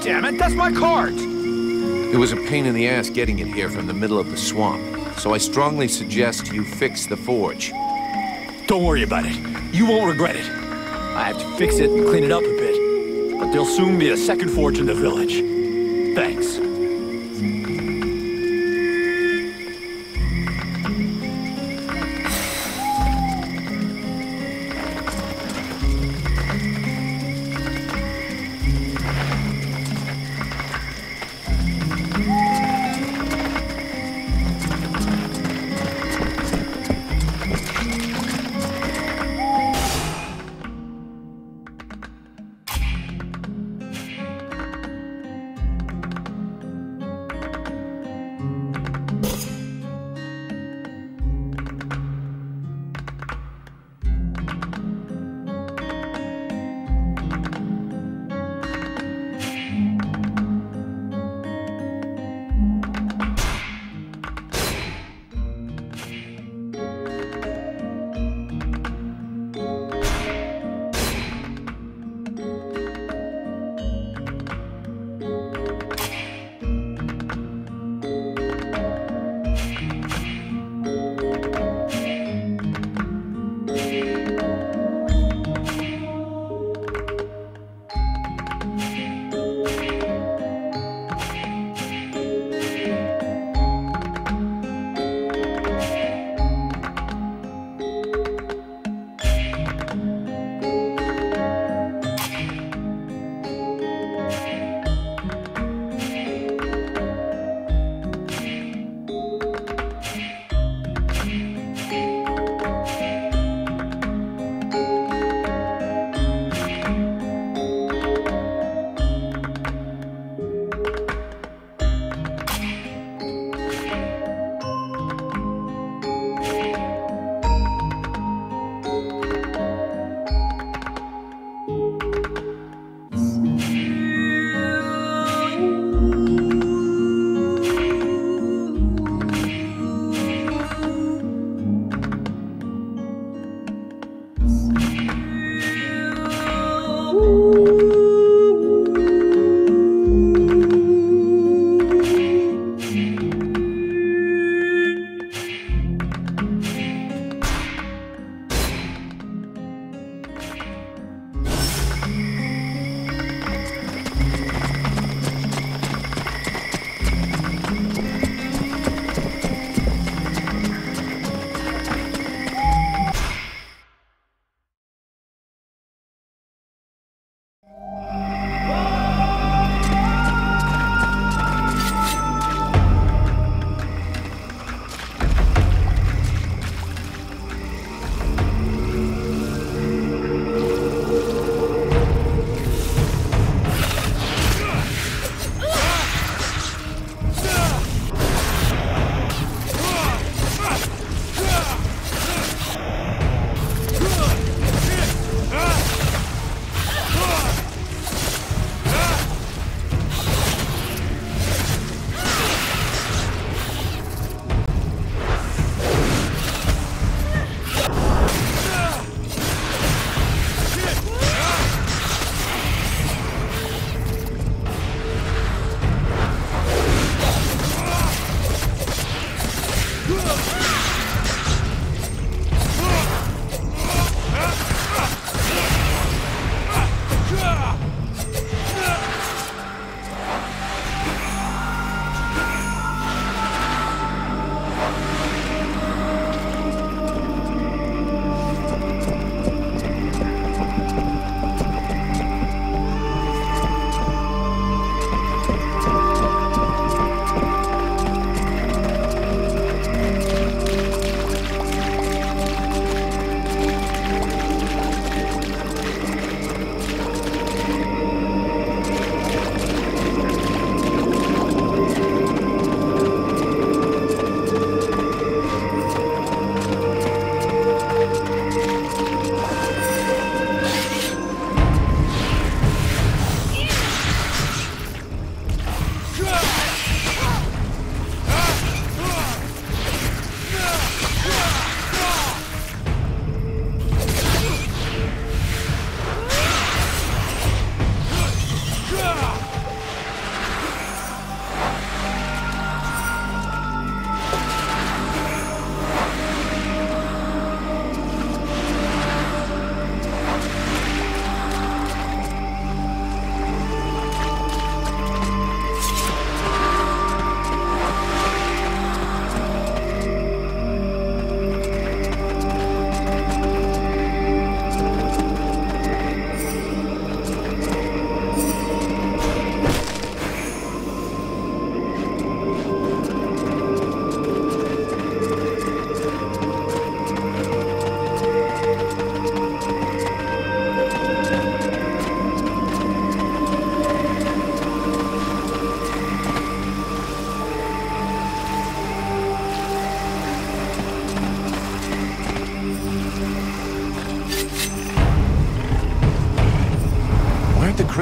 damn it! That's my cart! It was a pain in the ass getting it here from the middle of the swamp, so I strongly suggest you fix the forge. Don't worry about it. You won't regret it. I have to fix it and clean it up a bit, but there'll soon be a second forge in the village. Thanks.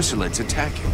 chrysalids attacking.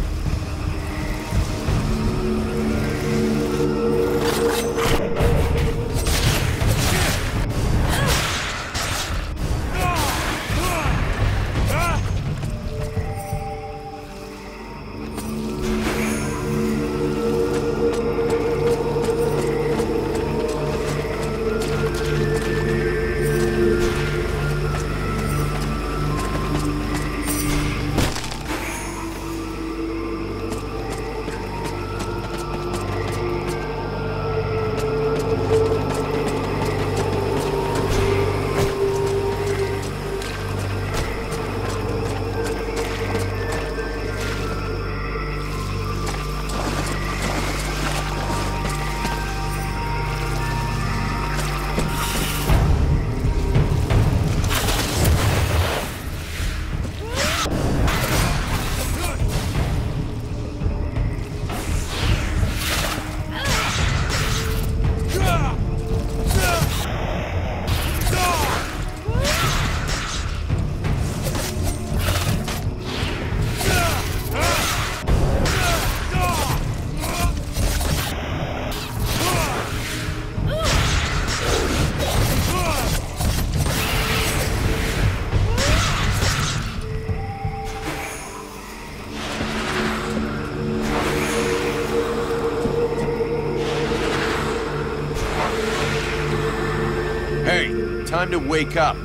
Time to wake up.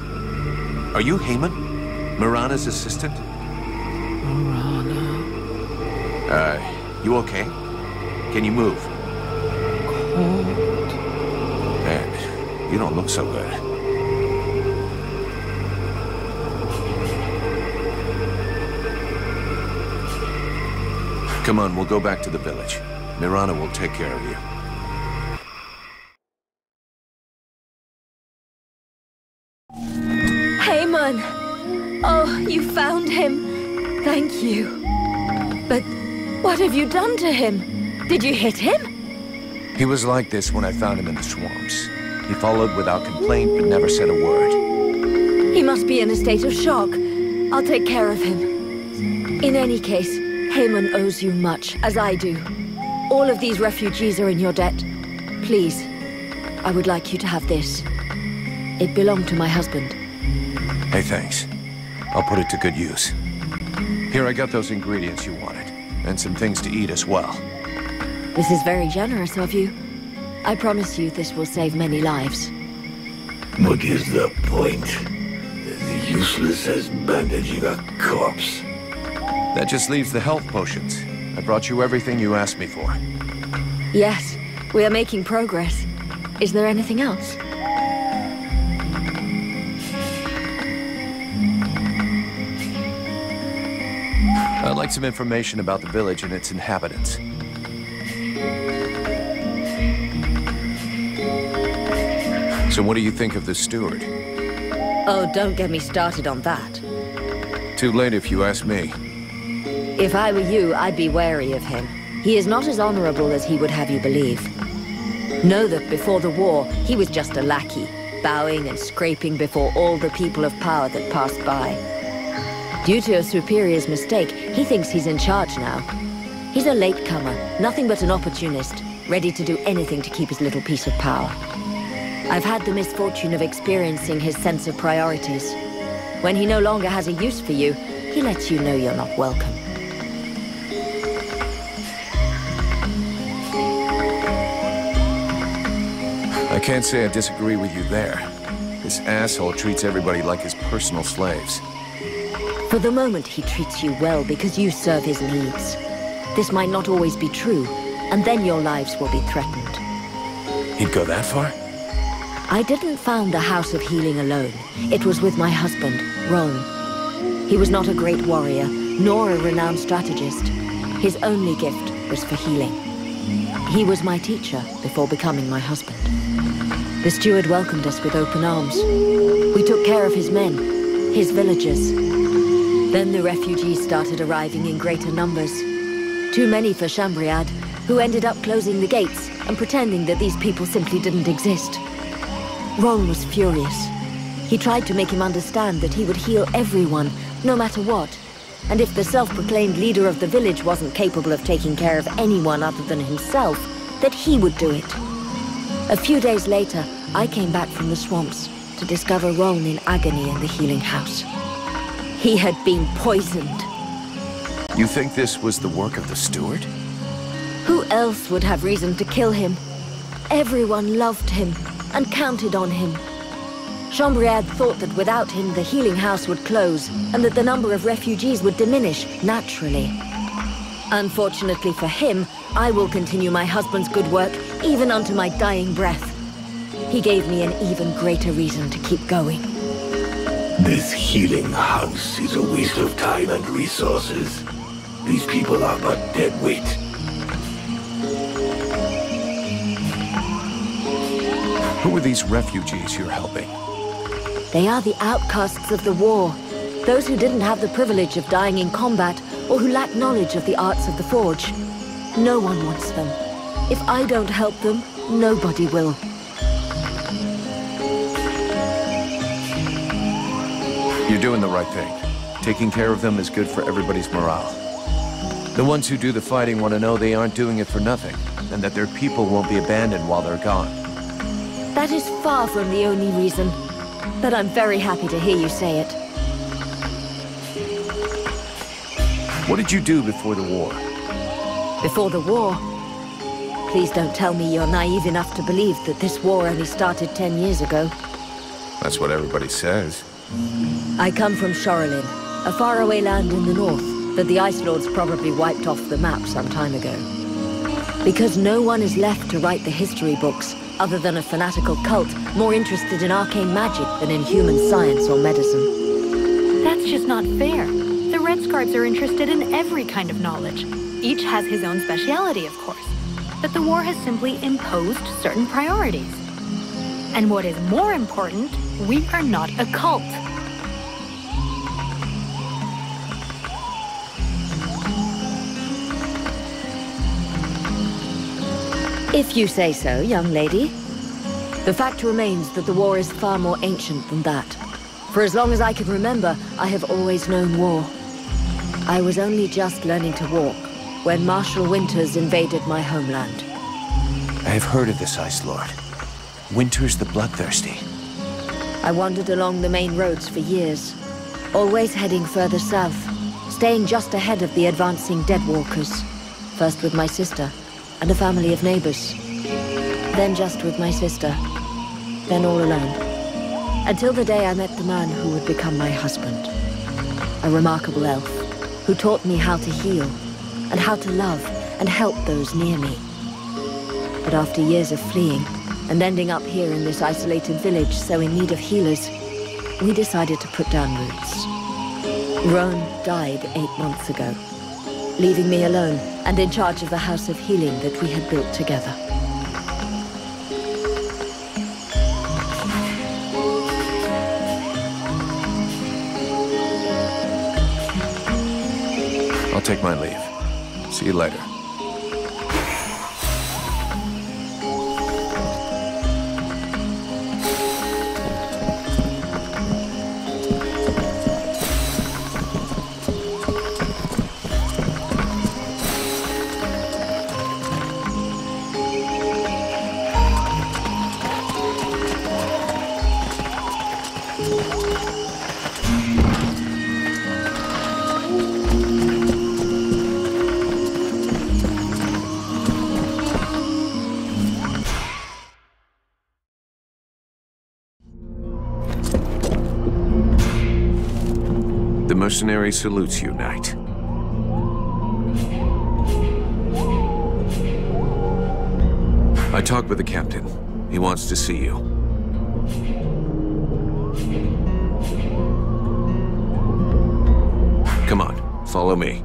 Are you Heyman? Mirana's assistant? Mirana. You okay? Can you move? Cold. Man, you don't look so good. Come on, we'll go back to the village. Mirana will take care of you. Heyman! Oh, you found him. Thank you. But what have you done to him? Did you hit him? He was like this when I found him in the swamps. He followed without complaint but never said a word. He must be in a state of shock. I'll take care of him. In any case, Heyman owes you much, as I do. All of these refugees are in your debt. Please, I would like you to have this. It belonged to my husband. Hey, thanks. I'll put it to good use. Here, I got those ingredients you wanted, and some things to eat as well. This is very generous of you. I promise you this will save many lives. What is the point? As useless as bandaging a corpse. That just leaves the health potions. I brought you everything you asked me for. Yes, we are making progress. Is there anything else? I'd like some information about the village and its inhabitants. So what do you think of the steward? Oh, don't get me started on that. Too late if you ask me. If I were you, I'd be wary of him. He is not as honorable as he would have you believe. Know that before the war, he was just a lackey, bowing and scraping before all the people of power that passed by. Due to a superior's mistake, he thinks he's in charge now. He's a latecomer, nothing but an opportunist, ready to do anything to keep his little piece of power. I've had the misfortune of experiencing his sense of priorities. When he no longer has a use for you, he lets you know you're not welcome. I can't say I disagree with you there. This asshole treats everybody like his personal slaves. For the moment, he treats you well because you serve his needs. This might not always be true, and then your lives will be threatened. He'd go that far? I didn't found the House of Healing alone. It was with my husband, Rome. He was not a great warrior, nor a renowned strategist. His only gift was for healing. He was my teacher before becoming my husband. The steward welcomed us with open arms. We took care of his men, his villagers. Then the refugees started arriving in greater numbers. Too many for Chambriad, who ended up closing the gates and pretending that these people simply didn't exist. Ron was furious. He tried to make him understand that he would heal everyone, no matter what. and if the self-proclaimed leader of the village wasn't capable of taking care of anyone other than himself, that he would do it. A few days later, I came back from the swamps to discover Roan in agony in the healing house. He had been poisoned. You think this was the work of the steward? Who else would have reason to kill him? Everyone loved him and counted on him. Chambriad thought that without him, the healing house would close, and that the number of refugees would diminish naturally. Unfortunately for him, I will continue my husband's good work, even unto my dying breath. He gave me an even greater reason to keep going. This healing house is a waste of time and resources. These people are but dead weight. Who are these refugees you're helping? They are the outcasts of the war. Those who didn't have the privilege of dying in combat, or who lack knowledge of the arts of the forge. No one wants them. If I don't help them, nobody will. You're doing the right thing. Taking care of them is good for everybody's morale. The ones who do the fighting want to know they aren't doing it for nothing, and that their people won't be abandoned while they're gone. That is far from the only reason. But I'm very happy to hear you say it. What did you do before the war? Before the war? Please don't tell me you're naive enough to believe that this war only started 10 years ago. That's what everybody says. I come from Shorelin, a faraway land in the north that the Ice Lords probably wiped off the map some time ago. Because no one is left to write the history books, other than a fanatical cult more interested in arcane magic than in human science or medicine. That's just not fair. The Red Scarves are interested in every kind of knowledge. Each has his own speciality, of course. But the war has simply imposed certain priorities. And what is more important, we are not a cult. If you say so, young lady. The fact remains that the war is far more ancient than that. For as long as I can remember, I have always known war. I was only just learning to walk when Marshal Winters invaded my homeland. I have heard of this Ice Lord. Winters the Bloodthirsty. I wandered along the main roads for years, always heading further south, staying just ahead of the advancing Deadwalkers. First with my sister and a family of neighbors. Then just with my sister. Then all alone. Until the day I met the man who would become my husband. A remarkable elf who taught me how to heal and how to love and help those near me. But after years of fleeing and ending up here in this isolated village so in need of healers, we decided to put down roots. Roan died 8 months ago, leaving me alone and in charge of the house of healing that we had built together. I'll take my leave. See you later. The mercenary salutes you, knight. I talked with the captain. He wants to see you. Come on, follow me.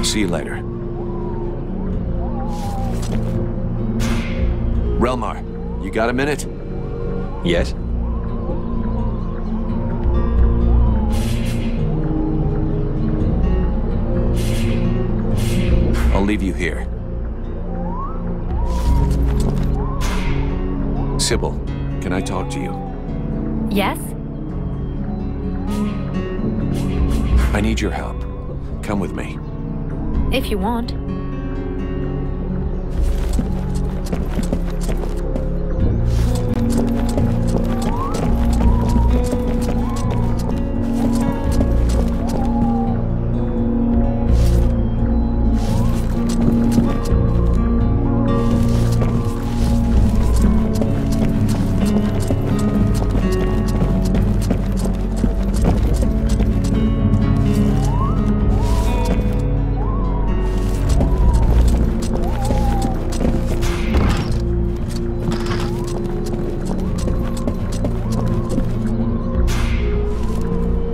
See you later. Relmar, you got a minute? Yes? I'll leave you here. Sybil, can I talk to you? Yes? I need your help. Come with me. If you want.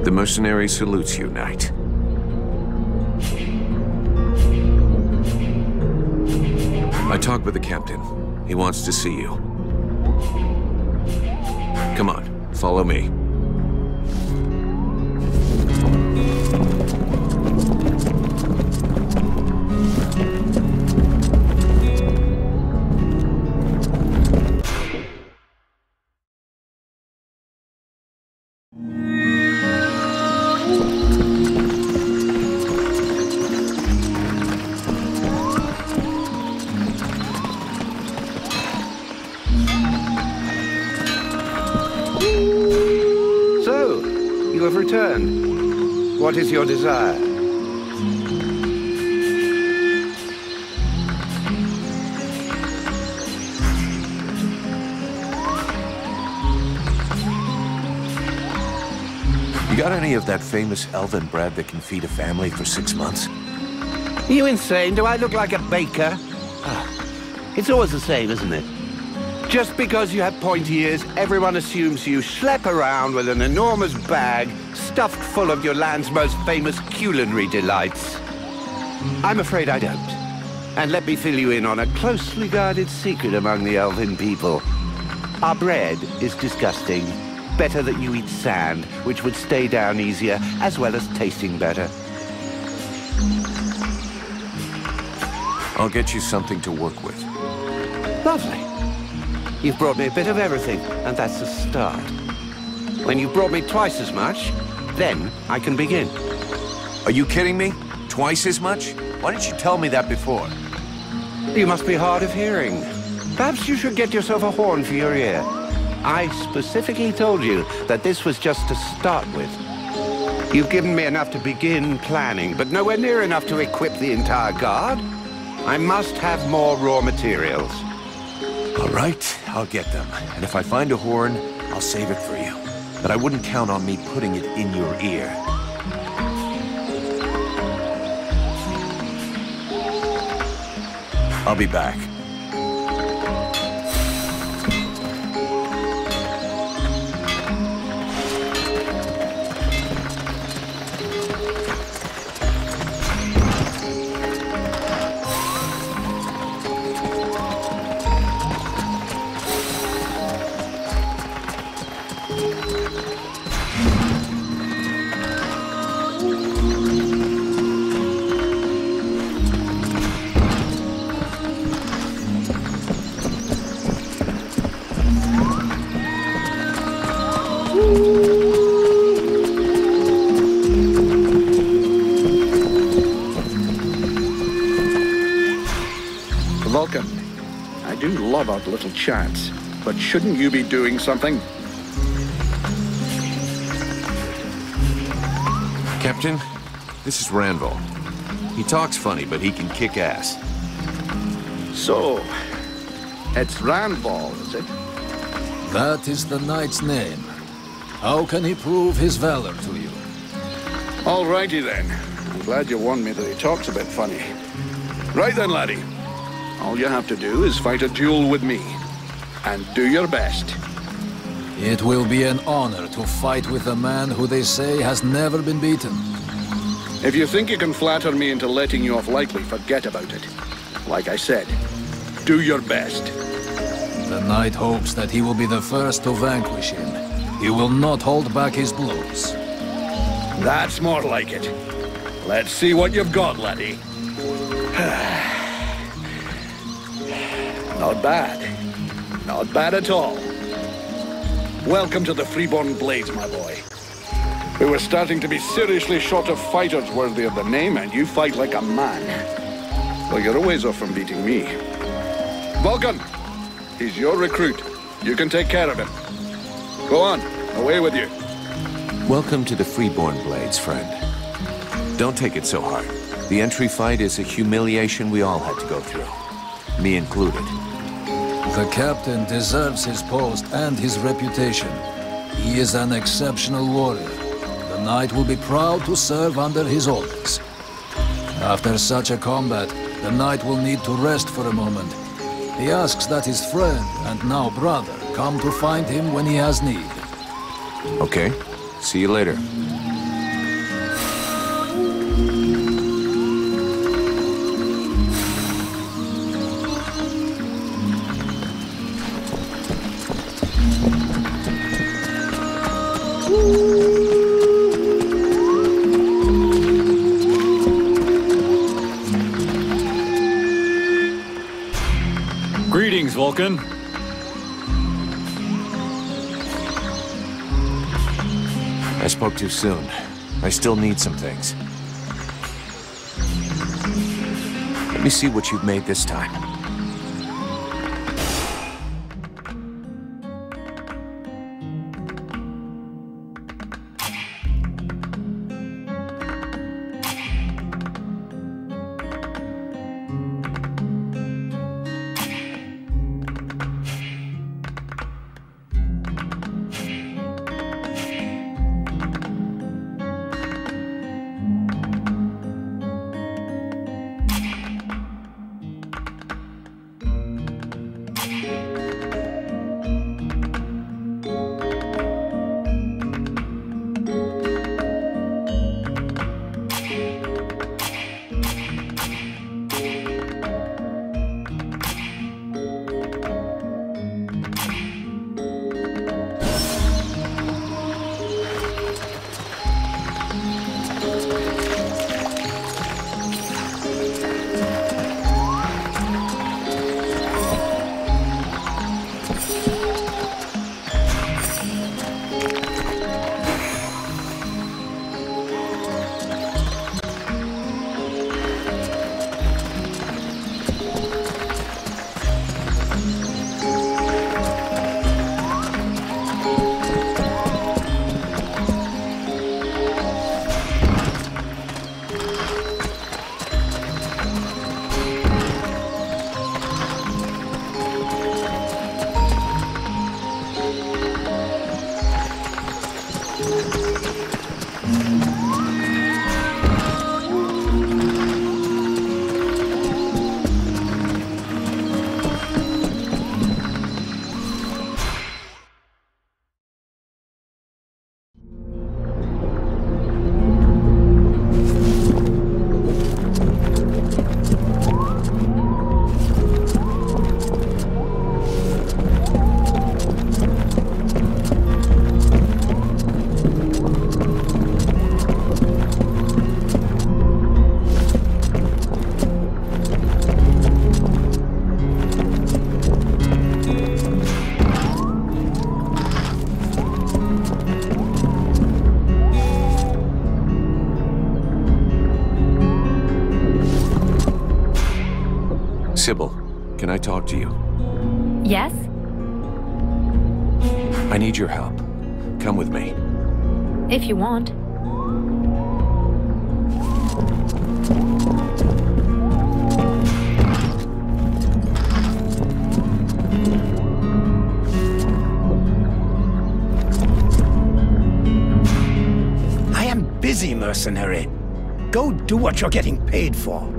The mercenary salutes you, Knight. I talked with the captain. He wants to see you. Come on, follow me. You have returned. What is your desire? You got any of that famous elven bread that can feed a family for 6 months? Are you insane? Do I look like a baker? It's always the same, isn't it? Just because you have pointy ears, everyone assumes you schlep around with an enormous bag stuffed full of your land's most famous culinary delights. I'm afraid I don't. And let me fill you in on a closely guarded secret among the elven people. Our bread is disgusting. Better that you eat sand, which would stay down easier, as well as tasting better. I'll get you something to work with. Lovely. You've brought me a bit of everything, and that's a start. When you've brought me twice as much, then I can begin. Are you kidding me? Twice as much? Why didn't you tell me that before? You must be hard of hearing. Perhaps you should get yourself a horn for your ear. I specifically told you that this was just to start with. You've given me enough to begin planning, but nowhere near enough to equip the entire guard. I must have more raw materials. All right, I'll get them. And if I find a horn, I'll save it for you. But I wouldn't count on me putting it in your ear. I'll be back. Vulcan, I do love our little chats, but shouldn't you be doing something? Captain, this is Ranval. He talks funny, but he can kick ass. So, it's Ranval, is it? That is the knight's name. How can he prove his valor to you? Alrighty then. I'm glad you warned me that he talks a bit funny. Right then, laddie. All you have to do is fight a duel with me. And do your best. It will be an honor to fight with a man who they say has never been beaten. If you think you can flatter me into letting you off lightly, forget about it. Like I said, do your best. The knight hopes that he will be the first to vanquish him. He will not hold back his blows. That's more like it. Let's see what you've got, laddie. Not bad. Not bad at all. Welcome to the Freeborn Blades, my boy. We were starting to be seriously short of fighters worthy of the name, and you fight like a man. Well, you're a ways off from beating me. Vulcan, he's your recruit. You can take care of him. Go on, away with you. Welcome to the Freeborn Blades, friend. Don't take it so hard. The entry fight is a humiliation we all had to go through. Me included. The captain deserves his post and his reputation. He is an exceptional warrior. The knight will be proud to serve under his orders. After such a combat, the knight will need to rest for a moment. He asks that his friend, and now brother, come to find him when he has need. Okay. See you later. Greetings, Vulcan. I spoke too soon. I still need some things. Let me see what you've made this time. Sybil, can I talk to you? Yes? I need your help. Come with me. If you want. I am busy, mercenary. Go do what you're getting paid for.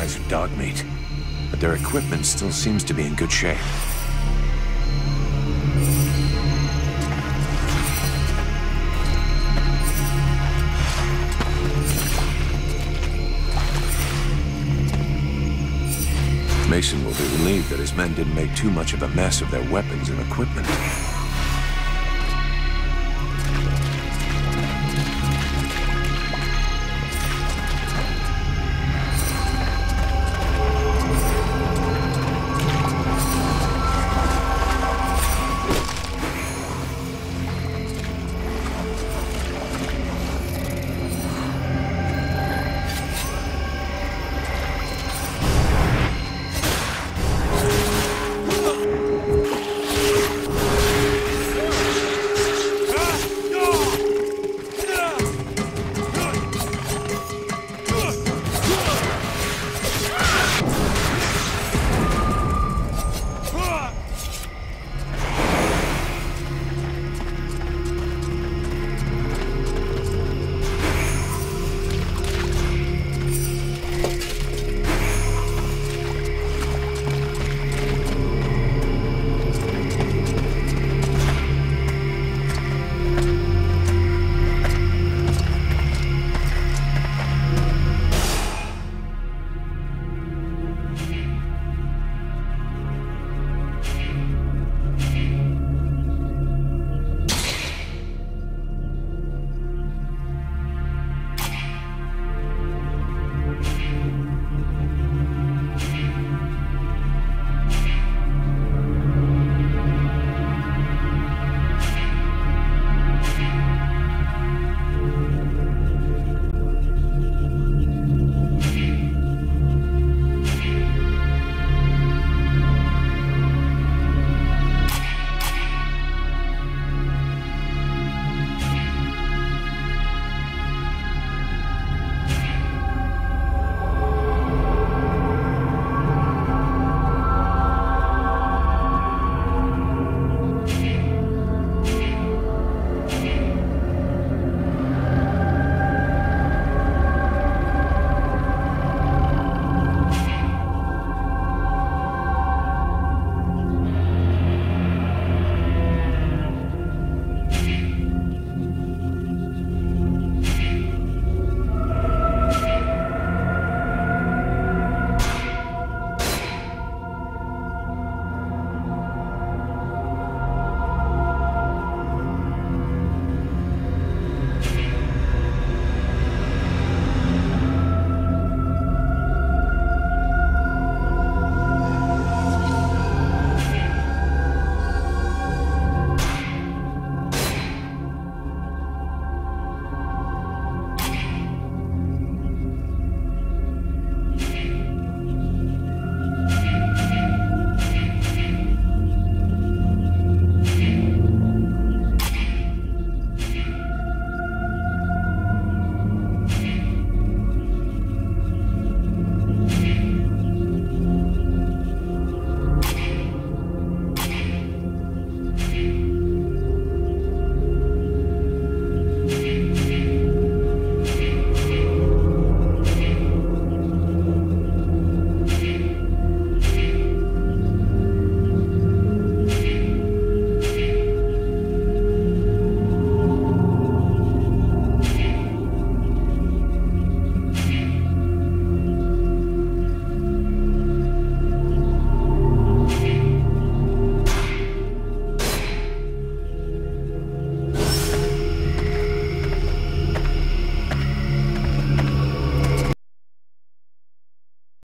guys are dog meat, but their equipment still seems to be in good shape. Mason will be relieved that his men didn't make too much of a mess of their weapons and equipment.